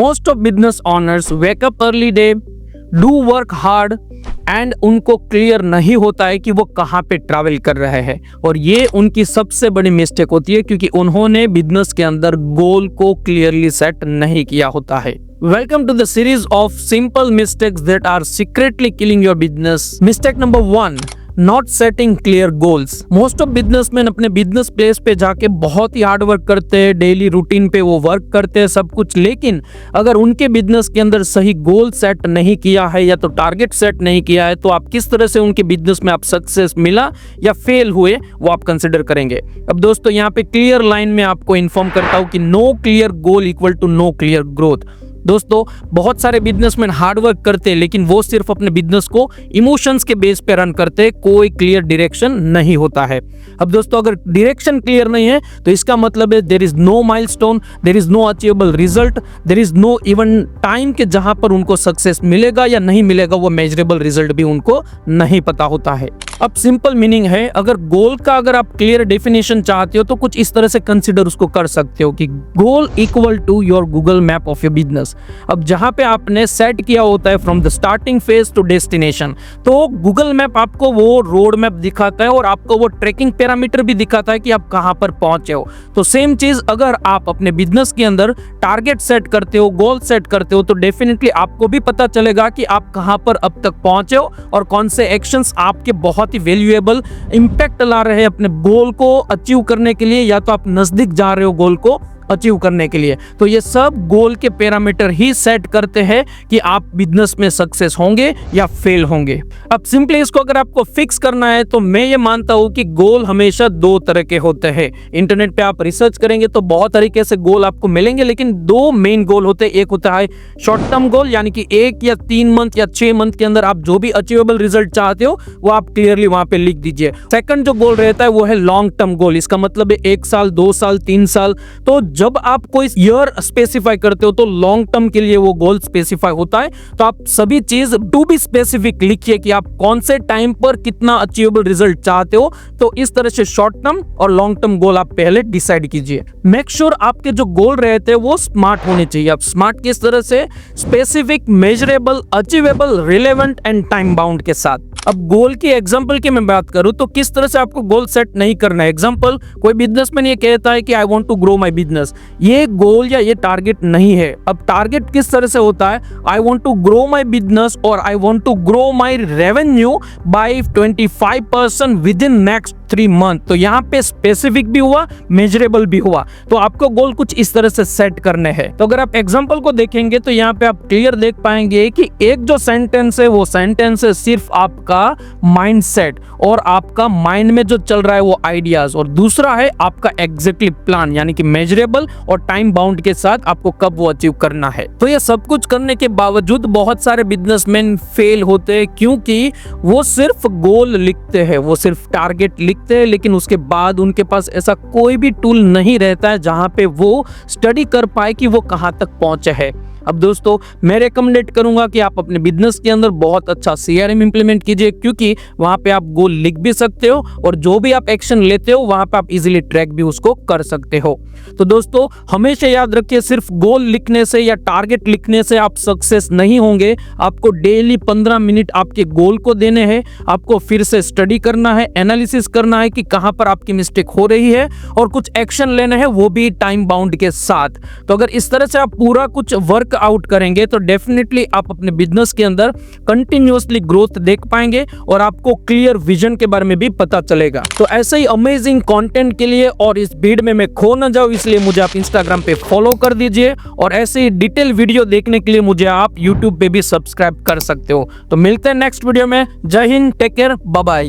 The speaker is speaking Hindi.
Most of business honours wake up early day, do work hard and उनको क्लियर नहीं होता है कि वो कहाँ पे ट्रैवल कर रहे हैं, और ये उनकी सबसे बड़ी मिस्टेक होती है क्योंकि उन्होंने बिजनेस के अंदर गोल को क्लियरली सेट नहीं किया होता है। Welcome to the series of simple mistakes that are secretly killing your business. Mistake number 1, not setting clear goals. Most of businessman अपने बिजनेस प्लेस पे जाके बहुत ही हार्ड वर्क करते हैं, डेली रूटीन पे वो वर्क करते हैं सब कुछ, लेकिन अगर उनके बिजनेस के अंदर सही गोल सेट नहीं किया है या तो टारगेट सेट नहीं किया है, तो आप किस तरह से उनके बिजनेस में आप सक्सेस मिला या फेल हुए वो आप कंसिडर करेंगे। अब दोस्तों यहाँ पे क्लियर लाइन में आपको इन्फॉर्म करता हूँ कि no clear goal equal to no clear growth. दोस्तों बहुत सारे बिजनेसमैन हार्ड वर्क करते हैं लेकिन वो सिर्फ अपने बिजनेस को इमोशंस के बेस पे रन करते हैं, कोई क्लियर डायरेक्शन नहीं होता है। अब दोस्तों अगर डायरेक्शन क्लियर नहीं है तो इसका मतलब है there is no milestone, there is no achievable result, there is no even time के जहां पर उनको सक्सेस मिलेगा या नहीं मिलेगा, वो मेजरेबल रिजल्ट भी उनको नहीं पता होता है। अब सिंपल मीनिंग है, अगर गोल का अगर आप क्लियर डेफिनेशन चाहते हो तो कुछ इस तरह से कंसिडर उसको कर सकते हो कि goal equal to your Google map of your business. अब जहां पे आपने सेट किया होता है from the starting phase to destination, तो गूगल मैप आपको वो रोड मैप दिखाता है और आपको वो ट्रैकिंग पैरामीटर भी दिखाता है कि आप कहां पर पहुंचे हो। तो सेम चीज अगर आप अपने बिजनेस के अंदर टारगेट सेट करते हो, गोल सेट करते हो, तो डेफिनेटली आपको भी पता चलेगा कि आप कहां पर अब तक पहुंचे हो और कौन से एक्शंस आपके बहुत वैल्यूएबल इंपैक्ट ला रहे हैं अपने गोल को अचीव करने के लिए, या तो आप नजदीक जा रहे हो गोल को अचीव करने के लिए। तो ये सब गोल के पैरामीटर ही सेट करते हैं कि आप बिजनेस में सक्सेस होंगे या फेल होंगे। अब सिंपली इसको अगर आपको फिक्स करना है तो मैं ये मानता हूं कि गोल हमेशा दो तरह के होते हैं। इंटरनेट पे आप रिसर्च करेंगे तो बहुत तरीके से गोल आपको मिलेंगे, लेकिन दो मेन गोल होते हैं। एक होता है शॉर्ट टर्म गोल, यानी कि 1 या 3 मंथ या 6 मंथ के अंदर आप जो भी अचीवेबल रिजल्ट चाहते हो वो आप क्लियरली वहां पे लिख दीजिए। सेकंड जो गोल रहता है वो है लॉन्ग टर्म गोल। इसका मतलब है 1 साल, 2 साल, 3 साल। तो जब आप कोई ईयर स्पेसिफाई करते हो तो लॉन्ग टर्म के लिए वो गोल स्पेसिफाई होता है। तो आप सभी चीज टू बी स्पेसिफिक लिखिए कि आप कौन से टाइम पर कितना अचीवेबल रिजल्ट चाहते हो। तो इस तरह से शॉर्ट टर्म और लॉन्ग टर्म गोल आप पहले डिसाइड कीजिए। मेक श्योर आपके जो गोल रहते हैं वो स्मार्ट होने चाहिए। आप स्मार्ट किस तरह से? Specific, measurable, achievable, relevant and time bound के साथ। अब गोल की एग्जांपल की मैं बात करूं तो किस तरह से आपको गोल सेट नहीं करना है। एग्जांपल, कोई बिजनेसमैन ये कहता है कि I want to grow my business. ये गोल या ये टारगेट नहीं है। अब टारगेट किस तरह से होता है? I want to grow my business और I want to grow my revenue by 25% within next 3 month. तो यहाँ पे स्पेसिफिक भी हुआ, मेजरेबल भी हुआ। तो आपको गोल कुछ इस तरह से सेट करने हैं। तो अगर आप एग्जांपल को देखेंगे तो यहाँ पे आप क्लियर देख पाएंगे कि एक जो सेंटेंस है वो सेंटेंस है सिर्फ आपका माइंडसेट और आपका माइंड में जो चल रहा है वो आइडियाज, और दूसरा है आपका एग्जैक्टली प्लान, यानी कि मेजरेबल और टाइम बाउंड के साथ आपको कब वो अचीव करना है। तो ये सब कुछ करने के बावजूद बहुत सारे बिजनेसमैन फेल होते हैं क्योंकि वो सिर्फ गोल लिखते हैं, वो सिर्फ टारगेट लिखते हैं, लेकिन उसके बाद उनके पास ऐसा कोई भी टूल नहीं रहता है जहां पे वो स्टडी कर पाए कि वो कहां तक पहुंचे है। अब दोस्तों मैं रेकमेंडेड करूंगा कि आप अपने बिजनेस के अंदर बहुत अच्छा CRM इंप्लीमेंट कीजिए, क्योंकि वहां पे आप गोल लिख भी सकते हो और जो भी आप एक्शन लेते हो वहां पे आप इजीली ट्रैक भी उसको कर सकते हो। तो दोस्तों हमेशा याद रखिए, सिर्फ गोल लिखने से या टारगेट लिखने से आप सक्सेस नहीं होंगे। आपको डेली 15 मिनट आपके गोल को देने हैं। आपको फिर से स्टडी करना है, एनालिसिस करना है कि कहां पर आपकी मिस्टेक हो रही है और कुछ एक्शन लेने हैं, वो भी टाइम बाउंड के साथ। तो अगर इस तरह से आप पूरा कुछ वर्क आउट करेंगे तो डेफिनेटली आप अपने बिजनेस के अंदर कंटिन्यूअसली ग्रोथ देख पाएंगे और आपको क्लियर विजन के बारे में भी पता चलेगा। तो ऐसे ही अमेजिंग कंटेंट के लिए और इस भीड़ में मैं खो न जाऊं, इसलिए मुझे आप इंस्टाग्राम पे फॉलो कर दीजिए, और ऐसे ही डिटेल वीडियो देखने के लिए मुझे आप यूट्यूब पे भी सब्सक्राइब कर सकते हो। तो मिलते हैं नेक्स्ट वीडियो में। जय Hind, take care, bye bye.